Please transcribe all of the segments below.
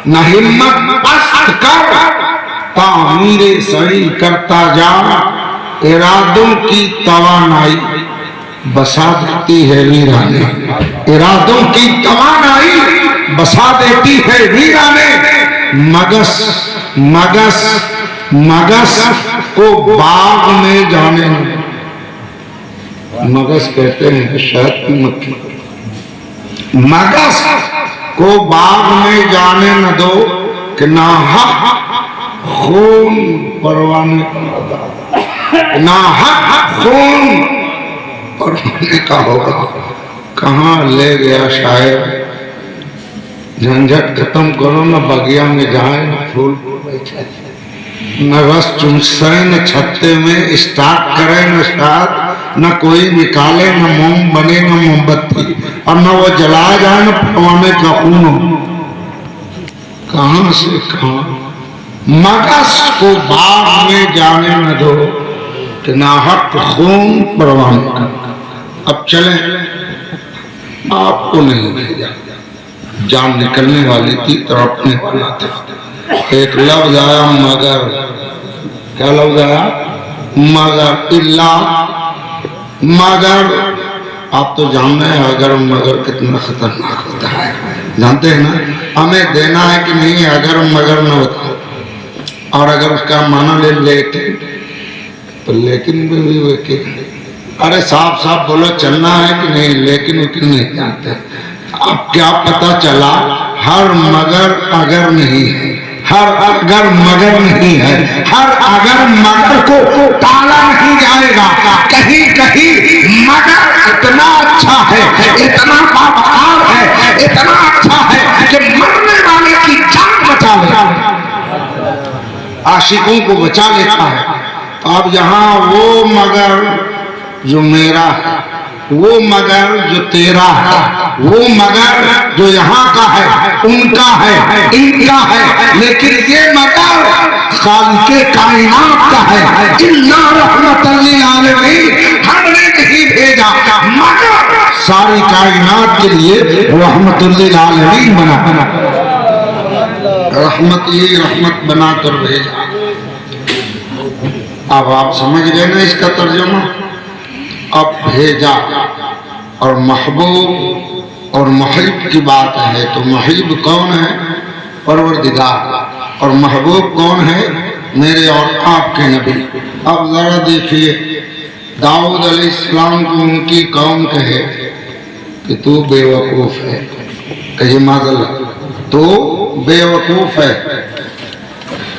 न हिम्मत पस्त कर तामीरे सही करता जा, इरादों की तवानाई बसा देती है वीराने, इरादों की तवानाई बसा देती है वीराने। मगस मगस मगस को बाग में जाने, मगस कहते हैं शहद की मक्खी, मगस को बाग में जाने न दो कि नाहक खून परवाने का, नाहक खून परवाने का होगा। कहाँ ले गया शायर, झंझट खत्म करो न बगिया में जाए न फूल बैठे, न रस चूसे न छत्ते में स्टार्ट करे न स्टार्ट, न कोई निकाले न मोम बने न मोमबत्ती, और न वो जलाया जाए न परवाने का खून हो। कहां से कहां मगस को बाग में जाने न दो कि नाहक खून परवाने का। अब चलें, आपको नहीं भेजा, जान निकलने वाली थी तड़पने वाला था। एक लफ्ज आया मगर, क्या लफ्ज आया? मगर, इल्ला मगर। आप तो जानते हैं अगर मगर कितना खतरनाक होता है, जानते हैं ना। हमें देना है कि नहीं अगर मगर न होता, और अगर उसका माना ले लेकिन, तो लेकिन भी वकील, अरे साफ साफ बोलो चलना है कि नहीं, लेकिन वकील नहीं जानते। अब क्या पता चला, हर मगर अगर नहीं है, हर अगर मगर नहीं है, हर अगर मगर को टाला नहीं जाएगा। कहीं कहीं मगर इतना अच्छा है, इतना बावकार है, इतना अच्छा है कि मरने वाले की जान बचा लेता है, आशिकों को बचा लेता है। अब यहाँ वो मगर जो मेरा है, वो मगर जो तेरा है, वो मगर जो यहाँ का है, उनका है, इनका है, लेकिन ये मगर खालिके कायनात का है। इन्ना रहमतल लिल आलमीन, हमने नहीं भेजा मगर सारी कायनात के लिए रहमतुल लिल आलमीन बना, रहमत ही रहमत बनाकर भेजा। अब आप समझ गए ना इसका तर्जुमा। अब भेजा और महबूब और महबूब की बात है, तो महबूब कौन है? परवरदिगार। और महबूब कौन है? मेरे और आपके नबी। अब जरा देखिए, दाऊद अलैहिस्सलाम को उनकी कौम कहे कि तू बेवकूफ है, कहे माज़अल्लाह, तो बेवकूफ है,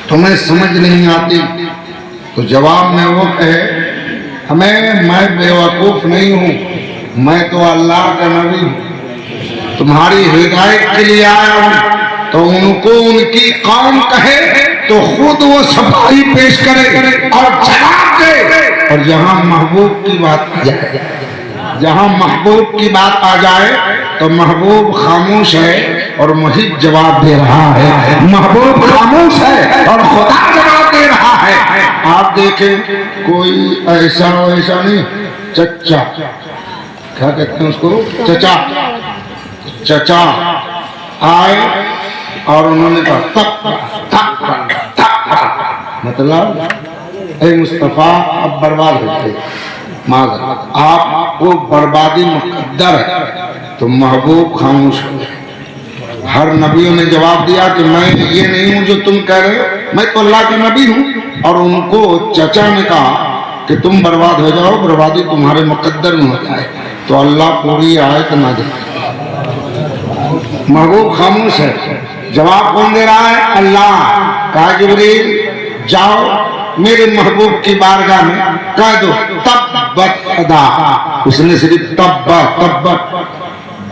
तुम्हें समझ नहीं आती। तो जवाब में वो कहे मैं बेवकूफ नहीं हूँ, मैं तो अल्लाह का नबी हूँ, तुम्हारी हिदायत के लिए आया हूँ। तो उनको उनकी कौम कहे तो खुद वो सफाई पेश करे और जवाब दे। और जहाँ महबूब की बात आ जाए, जहाँ महबूब की बात आ जाए तो महबूब खामोश है और मुहिब जवाब दे रहा है। महबूब खामोश है और खुदा जवाब दे रहा है। आप देखें कोई ऐसा वैसा नहीं, चचा क्या कहते हैं उसको, चचा, चचा आए और उन्होंने कहा तक तक तक, मतलब ए मुस्तफा अब बर्बाद हो गए, माज़अल्लाह आपको बर्बादी मुकद्दर है। तो महबूब खामोश हो गए। हर नबियों ने जवाब दिया कि मैं ये नहीं हूं जो तुम कह रहे हो, मैं तो अल्लाह का नबी हूं। और उनको चचा ने कहा कि तुम बर्बाद हो जाओ, बर्बादी तुम्हारे मुकद्दर में हो जाए। तो अल्लाह पूरी आयत ना दे, महबूब खामोश है। जवाब कौन दे रहा है? अल्लाह। कहा जिब्रील जाओ मेरे महबूब की बारगाह में कह दो तब्बत यदा। उसने सिर्फ तब्बत,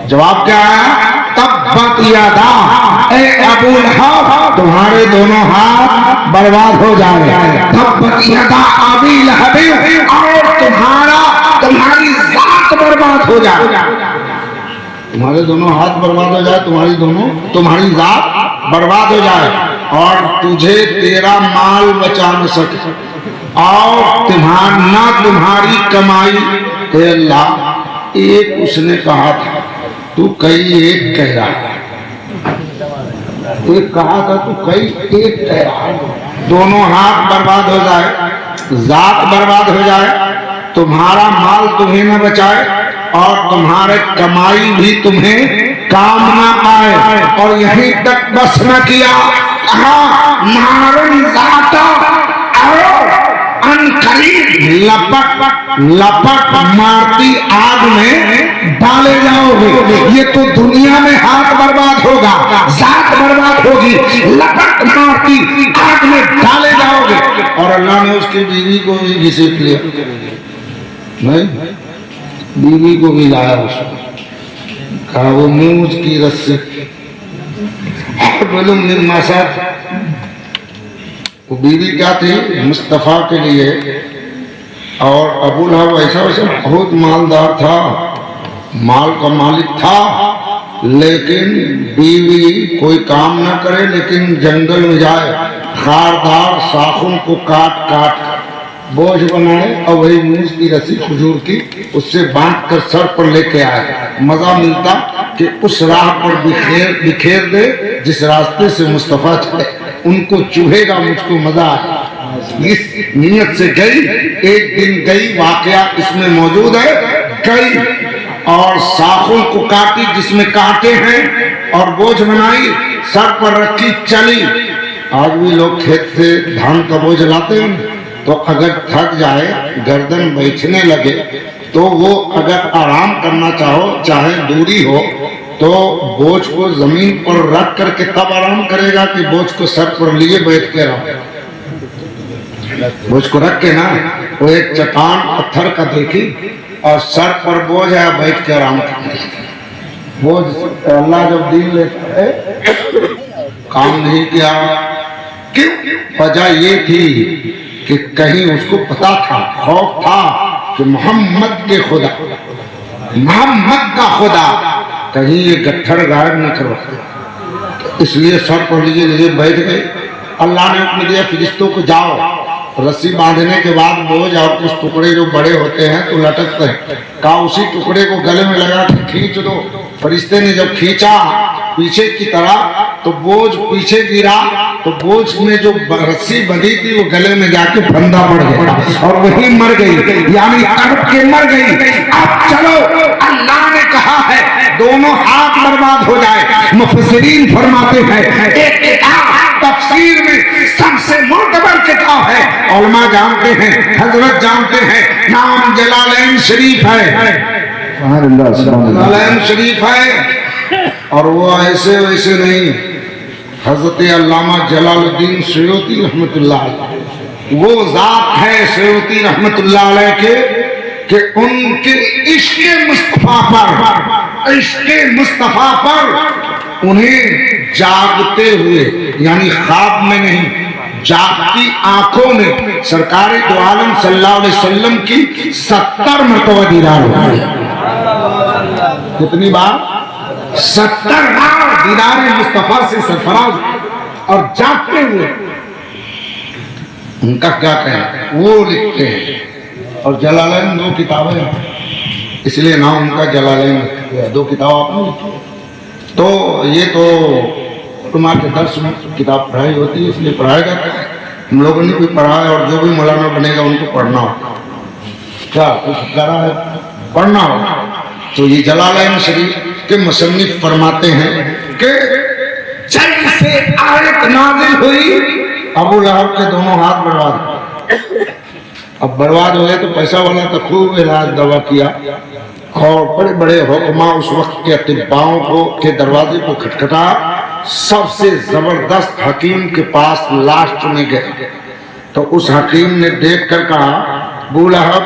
जवाब क्या आया? तब्बत यदा, ए अबू लहब तुम्हारे दोनों हाथ बर्बाद हो जाए। तब्बत यदा अबी लहब, और तुम्हारी जात बर्बाद हो जाए। तुम्हारे दोनों हाथ बर्बाद हो जाए, तुम्हारी जात बर्बाद हो जाए, और तुझे तेरा माल बचा न सके, और तुम्हारी कमाई। अल्लाह एक उसने कहा था, तू कई एक कह रहा है, तो कहा था तू कई एक तैयार, दोनों हाथ बर्बाद हो जाए, जात बर्बाद हो जाए, तुम्हारा माल तुम्हें न बचाए और तुम्हारे कमाई भी तुम्हें काम न आए, और यहीं तक बस न किया, मारन जाता लपट लपट मारती आग में डाले जाओगे। ये तो दुनिया में हाथ बर्बाद होगा, जात बर्बाद होगी, लपट मारती आग में डाले जाओगे। और अल्लाह ने उसकी बीवी को भी घसीट लिया, नहीं बीवी को भी लाया उसको, कहा वो मूज की रस्सी बोलो वो बीवी क्या थी मुस्तफा के लिए। और अबू लहब ऐसा वैसा बहुत मालदार था, माल का मालिक था, लेकिन बीवी कोई काम ना करे, लेकिन जंगल में जाए, खारदार शाखों को काट काट बोझ बनाए और वही मूस की रस्सी खजूर की उससे बांध कर सर पर लेके आए। मजा मिलता कि उस राह पर बिखेर दे जिस रास्ते से मुस्तफा चले, उनको चुभेगा, मुझको मजा आए। इस नियत से गई, एक दिन गई, वाकया इसमें मौजूद है, गई और शाखों को काटी जिसमें कांटे हैं और बोझ बनाई, सर पर रखी, चली। आज भी लोग खेत से धान का बोझ लाते हैं, तो अगर थक जाए, गर्दन बैठने लगे, तो वो अगर आराम करना चाहे दूरी हो, तो बोझ को जमीन पर रख करके तब आराम करेगा कि बोझ को सर पर लिए बैठ के आराम। बोझ को रख के ना, वो एक चट्टान पत्थर का देखी और सर पर बोझ है, बैठ के आराम करने बोझ अल्लाह जब दिन लेता है काम नहीं किया। क्यों? वजह ये थी कि कहीं उसको पता था, खौफ था कि मोहम्मद के खुदा, मोहम्मद का खुदा कहीं ये गट्ठर गायब न करो, इसलिए सर पर लिए बैठ गए। अल्लाह ने हुक्म दिया फरिश्तों को जाओ, रस्सी बांधने के बाद बोझ और कुछ टुकड़े जो बड़े होते हैं तो लटकते हैं, कहा उसी टुकड़े को गले में लगा के खींच दो। फरिश्ते ने जब खींचा पीछे की तरह तो बोझ पीछे गिरा, तो बोझ में जो रस्सी बंधी थी वो गले में जाके फंदा पड़ गया और वही मर गई, यानी तड़प के मर गई। अब चलो, अल्लाह ने कहा है दोनों हाथ बर्बाद हो जाए। मुफस्सिरीन फरमाते हैं एक किताब तफसीर में सबसे मोतबर किताब है, उलमा जानते हैं, हजरत जानते हैं, नाम जलालैन शरीफ है, जलालैन शरीफ है। और वो ऐसे वैसे नहीं, हजरत अल्लामा जलालुद्दीन सयूती रहमतुल्लाह अलैह वो जात है सयूती रहमतुल्लाह अलैह के कि उनके इश्क़ मुस्तफा पर उन्हें जागते हुए, यानी ख्वाब में नहीं, जागती आंखों में सरकार दो आलम सल्लल्लाहु अलैहि वसल्लम की 70 मरतबा दीदार हुआ। कितनी बार? 70 बार दीदार मुस्तफा से सरफराज, और जागते हुए। उनका क्या कहना वो लिखते हैं। और जलालैन 2 किताबें हैं, इसलिए नाम उनका जलालैन, 2 किताब आपने लिखी। तो ये तो उलमा के दर्स में किताब पढ़ाई होती है, इसलिए पढ़ाया जाता है। हम लोगों ने भी पढ़ा है, और जो भी मौलाना बनेगा उनको पढ़ना होगा। क्या कुछ करा है, पढ़ना होगा। तो ये जलालैन शरीफ के मुसन्निफ फरमाते हैं कि जब से आयत नाज़िल हुई, अबू लहब के दोनों हाथ बर्बाद। अब बर्बाद हो गए तो पैसा वाला तो खूब इलाज दवा किया, और बड़े बड़े हुक्मा उस वक्त के अतिब्बाओं को के दरवाजे को खटखटा, सबसे जबरदस्त हकीम के पास लास्ट में गए। तो उस हकीम ने देख कर कहा, अबू लहब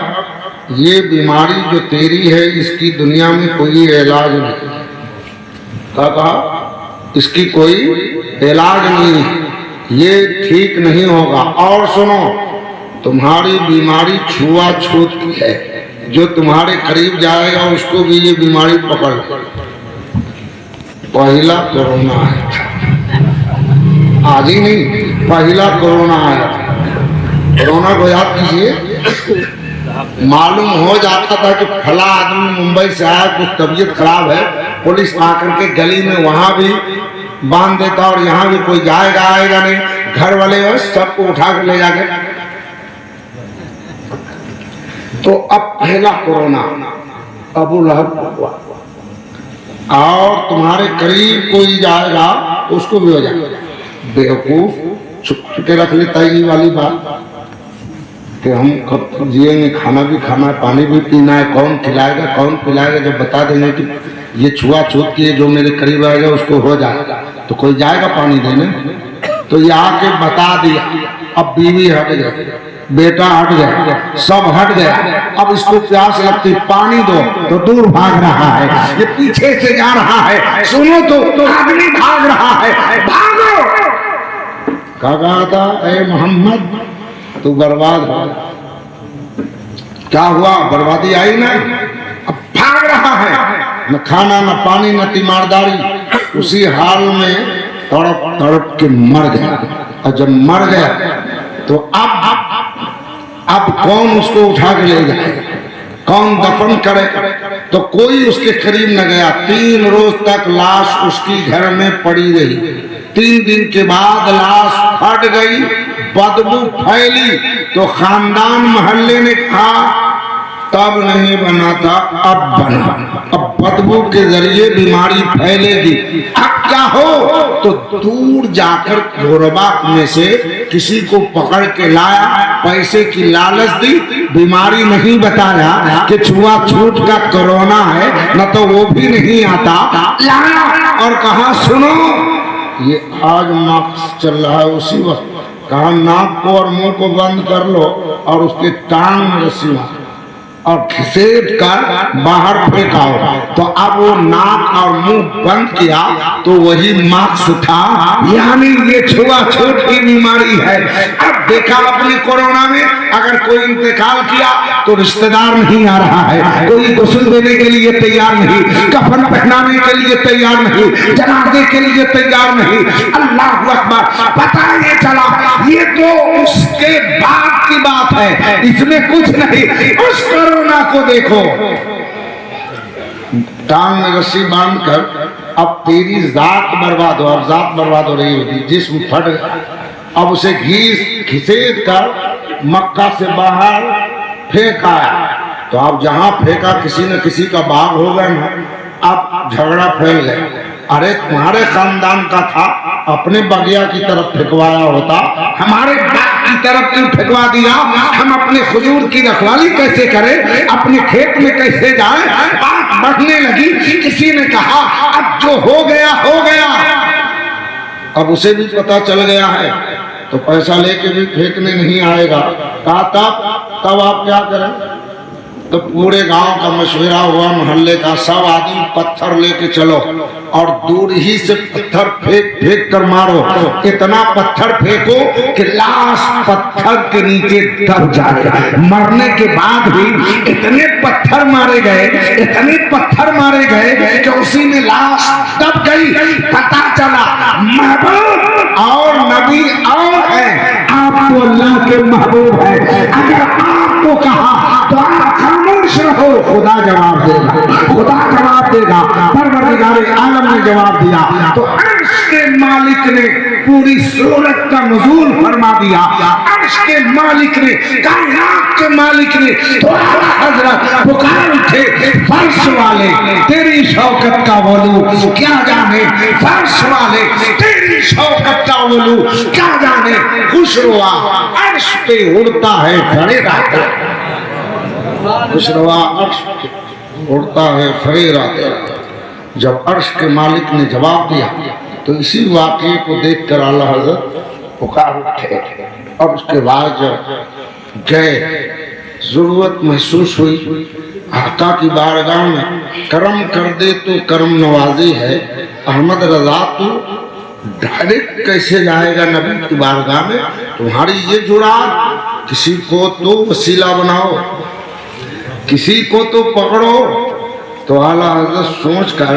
ये बीमारी जो तेरी है इसकी दुनिया में कोई इलाज नहीं। कहा इसकी कोई इलाज नहीं, ये ठीक नहीं होगा। और सुनो, तुम्हारी बीमारी छुआछूत की है, जो तुम्हारे करीब जाएगा उसको भी ये बीमारी पकड़। पहला कोरोना आया, आज ही नहीं, पहला कोरोना आया। कोरोना को याद कीजिए, मालूम हो जाता था कि फला आदमी मुंबई से आया, कुछ तबीयत खराब है, पुलिस आकर के गली में वहां भी बांध देता और यहाँ भी कोई जाएगा आएगा नहीं, घर वाले और सबको उठा कर ले जाके। तो अब पहला कोरोना अबू लहब हुआ और तुम्हारे करीब कोई जाएगा उसको भी हो जाएगा। बेवकूफ छुपके रख लेता है ये वाली बात कि हम कब जिएंगे, खाना भी खाना है, पानी भी पीना है, कौन खिलाएगा कौन पिलाएगा। जब बता देंगे कि ये छुआछूत किए जो मेरे करीब आएगा उसको हो जाएगा, तो कोई जाएगा पानी देने। तो ये आके बता दिया। अब बीवी हट गई, बेटा हट गया, सब हट गया। अब इसको प्यास लगती, पानी दो तो दूर भाग रहा है, ये पीछे से जा रहा है, सुनो तो आदमी भाग रहा है, भागो। कहा था ए मोहम्मद तू बर्बाद हो। क्या हुआ? बर्बादी आई ना। अब भाग रहा है, न खाना न पानी न तीमारदारी। उसी हाल में तड़प तड़प के मर गया। और जब मर गया तो अब कौन उसको उठा के ले जाए, कौन दफन करे? तो कोई उसके करीब न गया। 3 रोज तक लाश उसकी घर में पड़ी रही। 3 दिन के बाद लाश फट गई, बदबू फैली तो खानदान मोहल्ले ने कहा तब नहीं बना था, अब बना। अब बदबू के जरिए बीमारी फैलेगी। अब क्या हो? तो दूर जाकर घोरबा में से किसी को पकड़ के लाया, पैसे की लालच दी, बीमारी नहीं बताया कि छुआछूत का कोरोना है, न तो वो भी नहीं आता। लाया और कहा सुनो ये आज मास्क चल रहा है। उसी वक्त कहा नाक को और मुंह को बंद कर लो और उसके टांग में रस्सी और घिसेट कर बाहर फेंकाओ। तो अब वो नाक और मुंह बंद किया तो वही मास्क था, यानी ये छुआछूत की बीमारी है। अब देखा अपने कोरोना में अगर कोई इंतकाल किया तो रिश्तेदार नहीं आ रहा है, कोई गुस्ल देने के लिए तैयार नहीं, कफन पहनाने के लिए तैयार नहीं, जनाजे के लिए तैयार नहीं। अल्लाह अकबर। पता ये चला ये तो उसके बाद की बात है, इसमें कुछ नहीं। उस कोरोना को देखो, टांग में रस्सी बांधकर अब तेरी जात बर्बाद हो। अब जात बर्बाद हो रही होती, जिस्म फट गया। अब उसे घिसेट कर मक्का से बाहर फेंका। तो अब जहां फेंका किसी न किसी का बाग हो गया ना, अब झगड़ा फैल गया। अरे तुम्हारे खानदान का था, अपने बगिया की तरफ फेंकवाया होता, हमारे बाग की तरफ क्यों फेंकवा दिया? हम अपने हुजूर की रखवाली कैसे करें, अपने खेत में कैसे जाएं? बात बढ़ने लगी। किसी ने कहा अब जो हो गया हो गया। अब उसे भी पता चल गया है तो पैसा लेके भी फेंकने नहीं आएगा। कहा तब आप क्या करें? तो पूरे गांव का मशवरा हुआ, मोहल्ले का, सब आदमी पत्थर लेके चलो और दूर ही से पत्थर फेंक कर मारो। इतना पत्थर फेंको कि लाश पत्थर के नीचे दब जाए। मरने के बाद भी इतने पत्थर मारे गए, इतने पत्थर मारे गए कि उसी में लाश दब गई। पता चला महबूब और नबी और है, आप तो अल्लाह के महबूब है। अगर आपको कहा तो आप खामोश रहो, खुदा जवाब देगा, खुदा जवाब देगा। परवरदिगारे आलम ने जवाब दिया तो अर्श के मालिक ने पूरी सूरत का नुज़ूल फरमा दिया। अर्श के मालिक ने, कायनात के मालिक ने तो आला हज़रत पुकार उठे, फर्श वाले तेरी शौकत का वलू क्या जाने, फर्श वाले तेरी शौकत का वलू क्या जाने। खुशरुआ अर्श पे उड़ता है खड़े रहता है, खुशरुआ अर्श उड़ता है खड़े रहते। जब अर्श के मालिक ने जवाब दिया तो इसी वाक़े को देखकर आला हज़रत पुकार उठे। अब उसके बाद जब गए, जरूरत महसूस हुई आका की बारगाह में, करम कर दे तो करम नवाजी है। अहमद रजा तो डायरेक्ट कैसे जाएगा नबी की बारगाह में? तुम्हारी ये जुड़ा, किसी को तो वसीला बनाओ, किसी को तो पकड़ो। तो आला हज़रत सोच कर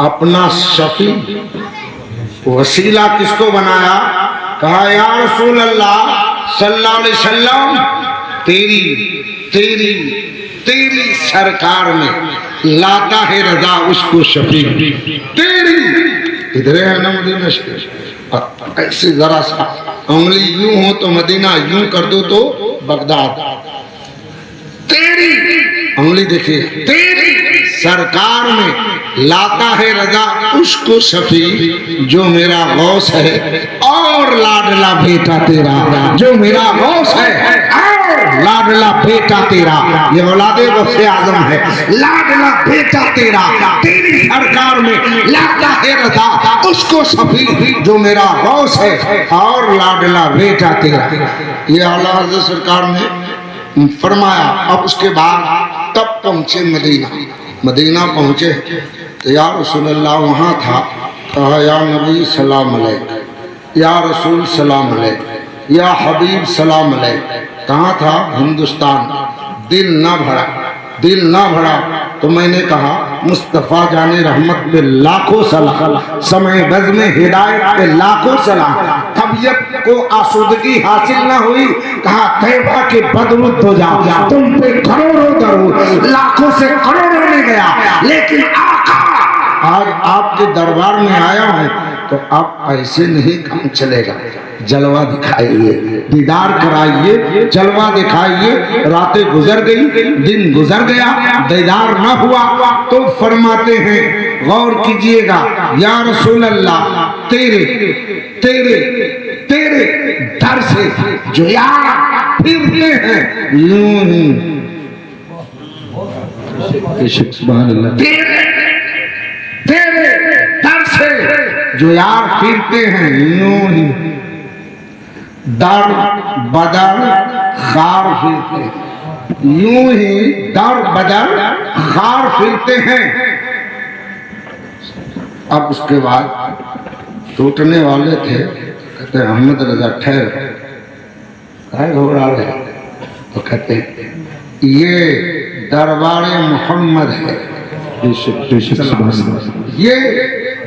अपना शफी वसीला किसको बनाया? कहा या रसूल अल्लाह सल्लल्लाहु अलैहि वसल्लम, तेरी तेरी तेरी सरकार में लाता है रजा उसको शफी, तेरी इधर है ना मदीना शरीफ। ऐसे जरा सा उंगली यूं हो तो मदीना, यूं कर दो तो बगदाद। तेरी उंगली देखिए, तेरी सरकार में लाता है रजा उसको शफी जो मेरा गौस है और लाडला बेटा तेरा, जो मेरा गौस है और लाडला बेटा तेरा। ये औलादे गौसे आजम है, लाडला बेटा तेरा। तेरी सरकार में लाता है रजा उसको शफी जो मेरा गौस है और लाडला बेटा तेरा। ये आला हज़रत सरकार ने फरमाया। अब उसके बाद तब पहुंचे मदीना। मदीना पहुंचे तो या रसूलल्लाह वहाँ था। कहा या नबी सलाम अलैक, या रसूल सलाम अलैक, या हबीब सलाम अलैक। कहाँ था? हिंदुस्तान। दिल ना भरा, दिल ना भरा तो मैंने कहा मुस्तफ़ा जाने रहमत पे लाखों सलाम, समय बज़ में हिदायत पे लाखों सलाम। तबीयत को आसूदगी हासिल ना हुई, कहा तैबा के बदरुद हो जाओ, तुम पे करोड़ों दरूद, लाखों से करोड़ों में गया, लेकिन आका आज आपके दरबार में आया हूँ तो आप ऐसे नहीं काम चलेगा। जलवा दिखाइए, दीदार कराइए, जलवा दिखाइए। रातें गुजर गई, दिन गुजर गया, दीदार न हुआ तो फरमाते हैं, गौर कीजिएगा या रसूल अल्लाह, तेरे तेरे तेरे दर से जो यार फिरते हैं यूं ही, तेरे दर से जो यार फिरते हैं यूं ही, दर बदर खार फिरते हैं, यूं ही दर बदर खार फिरते हैं। अब उसके बाद टूटने वाले थे, कहते अहमद रजा ठहर घबरा रहे, तो कहते ये दरबारे मोहम्मद है, ये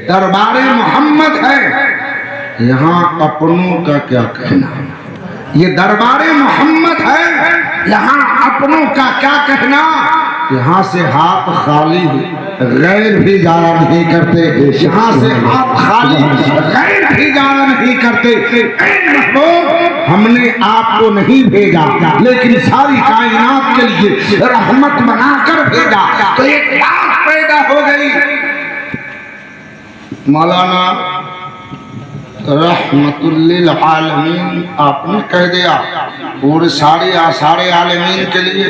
दरबारे मोहम्मद है, यहाँ अपनों का क्या कहना। ये दरबारे मोहम्मद है, यहाँ अपनों का क्या कहना। यहाँ से हाथ खाली गैर भी जाया नहीं करते, यहाँ से हाथ खाली गैर भी जाया नहीं करते। हमने आपको नहीं भेजा लेकिन सारी कायनात के लिए रहमत बनाकर भेजा। तो एक बात पैदा हो गई, मौलाना रहमतुल्लिल आलमीन आपने कह दिया पूरे सारे आलमीन के लिए।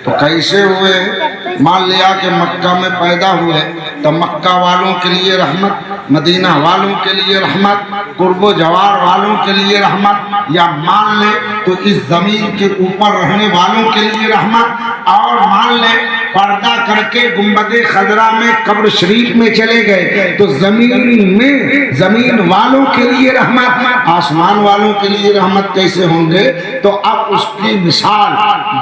तो कैसे हुए? मान लिया कि मक्का में पैदा हुए तो मक्का वालों के लिए रहमत, मदीना वालों के लिए रहमत, कुर्बो जवार वालों के लिए रहमत, या मान ले तो इस जमीन के ऊपर रहने वालों के लिए रहमत, और मान ले पर्दा करके गुंबदे खजरा में कब्र शरीफ में चले गए तो जमीन वालों के लिए रहमत, आसमान वालों के लिए रहमत कैसे होंगे? तो अब उसकी मिसाल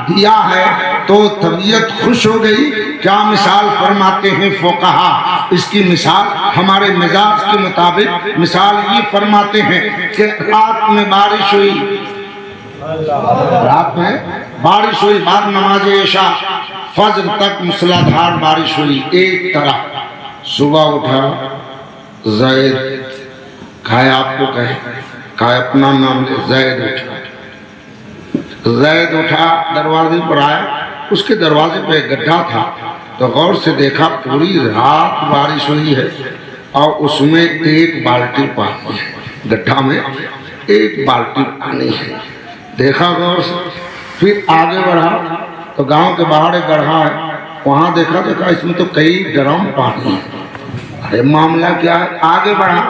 दिया है तो तबीयत खुश हो गई। क्या मिसाल फरमाते हैं फुक़हा? इसकी मिसाल हमारे मिजाज के मुताबिक मिसाल ये फरमाते हैं कि रात में बारिश हुई, रात में बारिश हुई, बाद नमाज इशा फजर तक मूसलाधार बारिश हुई एक तरह। सुबह उठा जैद, खाया आपको कहे अपना नाम ले, जैद उठा, दरवाजे पर आया, उसके दरवाजे पे एक गड्ढा था तो गौर से देखा पूरी रात बारिश हुई है और उसमें एक बाल्टी पानी है, गड्ढा में एक बाल्टी पानी है। देखा गौर से, फिर आगे बढ़ा तो गांव के बाहर एक गड्ढा है, वहां देखा इसमें तो कई ड्रम पानी है। अरे मामला क्या है? आगे बढ़ा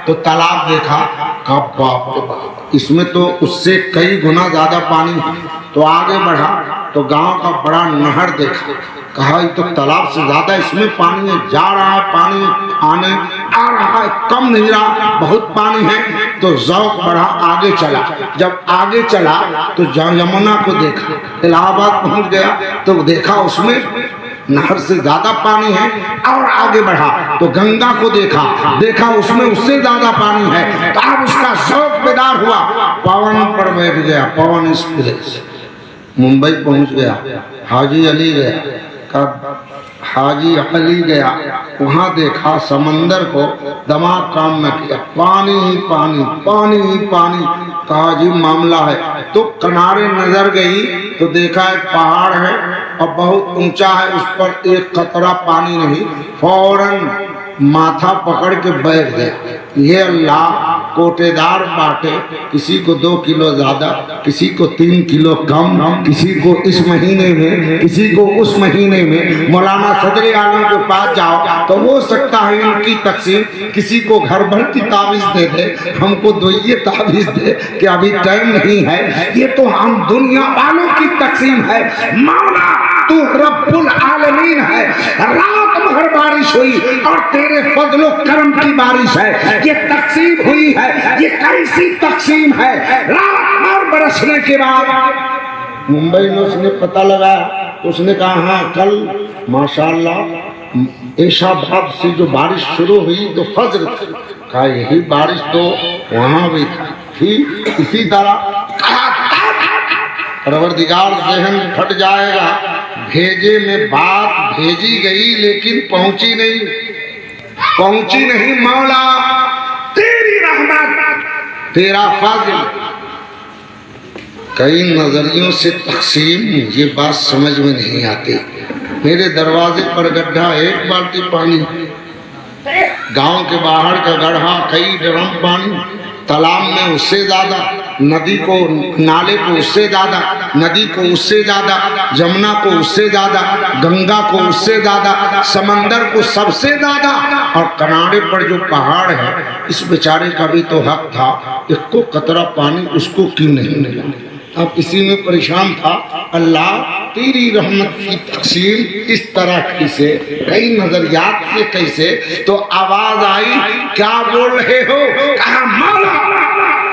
तो तालाब देखा, कब बाप रे बाप, इसमें तो उससे कई गुना ज्यादा पानी है। तो आगे बढ़ा तो गांव का बड़ा नहर देखा, कहा ये तो तालाब से ज्यादा इसमें पानी है, जा रहा है पानी आने आ रहा है, कम नहीं रहा, बहुत पानी है। तो ज़ौक़ बढ़ा, आगे चला। जब आगे चला तो यमुना को देखा, इलाहाबाद पहुंच गया तो देखा उसमें नहर से ज्यादा पानी है। और आगे बढ़ा तो गंगा को देखा उसमें उससे ज्यादा पानी है। तो अब उसका शौक बेदार हुआ, पवन पर बैठ गया, पवन एक्सप्रेस मुंबई पहुंच गया, हाजी अली गया, कब हाजी अली गया, वहां देखा समंदर को, दिमाग काम में किया, पानी ही पानी, पानी ही पानी। कहा जी मामला है। तो किनारे नजर गई तो देखा एक पहाड़ है और बहुत ऊंचा है, उस पर एक कतरा पानी नहीं। फौरन माथा पकड़ के बैठ गया। ये अल्लाह कोटेदार बांटे, किसी को 2 किलो ज्यादा, किसी को 3 किलो कम, किसी को इस महीने में, किसी को उस महीने में। मौलाना सदर आलम के पास जाओ तो हो सकता है इनकी तकसीम किसी को घर भर की ताबीज दे दे, हमको 2 ये ताबीज दे कि अभी टाइम नहीं है। ये तो हम दुनिया वालों की तकसीम है। मौला तू रब्बुल आलमीन है। रात भर बारिश हुई और तेरे फजलो करम की बारिश है। ये तकसीम हुई है, ये कैसी तकसीम है। रात भर बरसने के बाद मुंबई में उसने पता लगाया, उसने कहा हाँ कल माशाअल्लाह ऐशा बाद से जो बारिश शुरू हुई तो फज्र थी। कहा यही बारिश तो वहां भी थी। इसी तरह परवरदिगार ज़हन फट जाएगा। भेजे में बात भेजी गई लेकिन पहुंची नहीं, पहुंची नहीं। मौला तेरी रहमत, तेरा फजल। कई नजरियों से तकसीम ये बात समझ में नहीं आती। मेरे दरवाजे पर गड्ढा, 1 बाल्टी पानी, गांव के बाहर का गड्ढा, कई ड्रम पानी, तालाब में उससे ज्यादा, नदी को, नाले को उससे ज्यादा, नदी को उससे ज्यादा, जमुना को उससे ज्यादा, गंगा को उससे ज्यादा, समंदर को सबसे ज्यादा। और किनारे पर जो पहाड़ है, इस बेचारे का भी तो हक था, एक कतरा पानी उसको क्यों नहीं मिला। अब इसी में परेशान था। अल्लाह तेरी रहमत की तकसीम इस तरह कैसे, कई नजरियात से कैसे। तो आवाज आई, क्या बोल रहे हो? कहा मौला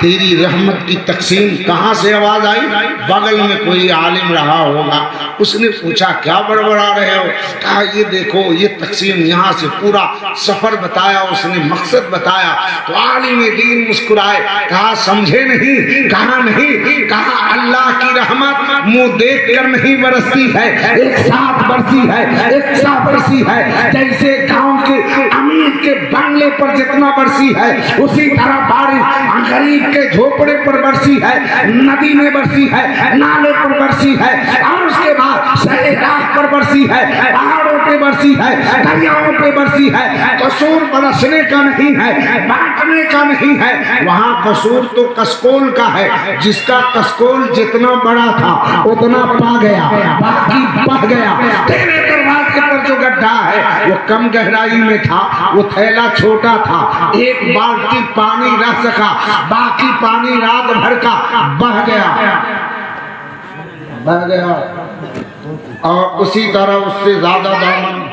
तेरी रहमत की तकसीम। कहाँ से आवाज आई? बगल में कोई आलिम रहा होगा, उसने पूछा क्या बड़बड़ा रहे हो? कहा ये देखो ये तकसीम, यहाँ से पूरा सफर बताया, उसने मकसद बताया। तो आलिम दीन मुस्कुराए, कहा समझे नहीं? कहा नहीं। कहा अल्लाह की रहमत मुंह देख कर नहीं बरसती है, एक साथ बरसी है, एक साथ बरसी है। जैसे गांव के अमीर के बंगले पर जितना बरसी है, उसी तरह बारिश गरीब के झोपड़े पर बरसी है, नदी में बरसी है, नाले पर बरसी है, और उसके बाद शहरात पर बरसी है, पहाड़ों पे बरसी है, दरियाओं पे बरसी है। कसूर बरसने का नहीं है, बांटने का नहीं है। वहाँ कसूर तो कसकोल का है, जिसका कसकोल जितना बड़ा था उतना पा गया, बाकी बह गया। तेरे दरवाजे पर जो गड्ढा है वो कम गहराई में था, वो थैला छोटा था, 1 बाल्टी पानी रह सका, बाकी पानी रात भर का बह गया, बह गया। और उसी तरह उससे ज्यादा दामन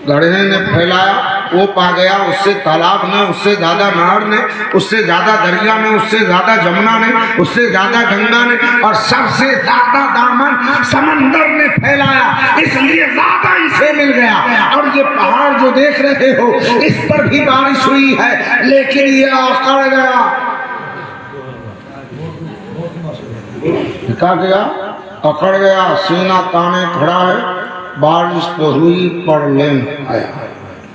गढ़े ने फैलाया, वो पा गया। उससे तालाब ने, उससे ज्यादा नहर ने, उससे ज्यादा दरिया ने, उससे ज्यादा जमुना ने, उससे ज्यादा गंगा ने, और सबसे ज्यादा दामन समंदर ने फैलाया, इसलिए ज्यादा इसे मिल गया। और ये पहाड़ जो देख रहे हो, इस पर भी बारिश हुई है, लेकिन ये अकड़ गया। क्या गया? अकड़ गया, सीना ताने खड़ा है। बारिश तो हुई पर लेन आया,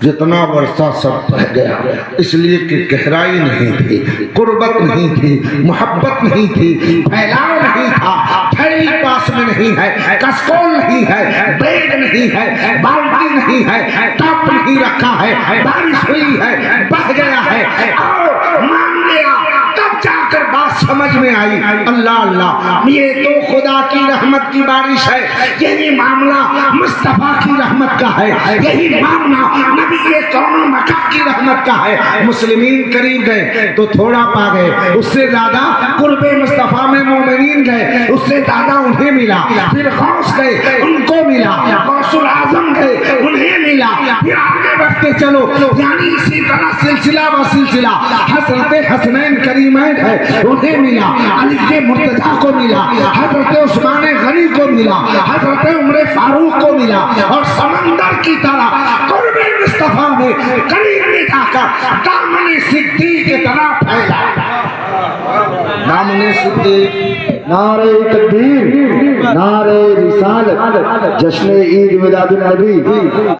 जितना वर्षा सब बह गया। इसलिए कि गहराई नहीं थी, कुर्बत नहीं थी, मोहब्बत नहीं थी, फैलाव नहीं था, थैली पास में नहीं है, कसकोल नहीं है, बेग नहीं है, बाल्टी नहीं है, टप नहीं रखा है, बारिश हुई है, बह गया है, और मान लिया। तब जाकर बात समझ में आई, अल्लाह अल्लाह, ये तो खुदा की रहमत की बारिश है। यही मामला मुस्तफा की रहमत का है, यही मामला नबी के कौनो मक्का की रहमत का है। मुस्लिमीन करीब गए तो थोड़ा पा गए, उससे ज्यादा कुर्बे मुस्तफा में मोमिनीन गए, उससे ज्यादा उन्हें मिला। फिर गौस गए, उनको मिला। गौसुल आजम गए, उन्हें मिला। फिर आगे बढ़ते चलो, यानी इसी तरह सिलसिला व सिलसिला। हजरत हसनैन करीमैन है, उन्हें मिला। अली के मुर्तजा को मिला, हजरत उस्मान गनी को मिला, हजरत उमर फारूक को मिला। और समंदर की तरह कुर्बे मुस्तफा मुस्तफा ने करीब में जाकर दामन सिद्दीक की तरह फैला। दामन सिद्दीक। नारे तकबीर, नारे रिसालत, जश्न ईद मिलादुन नबी।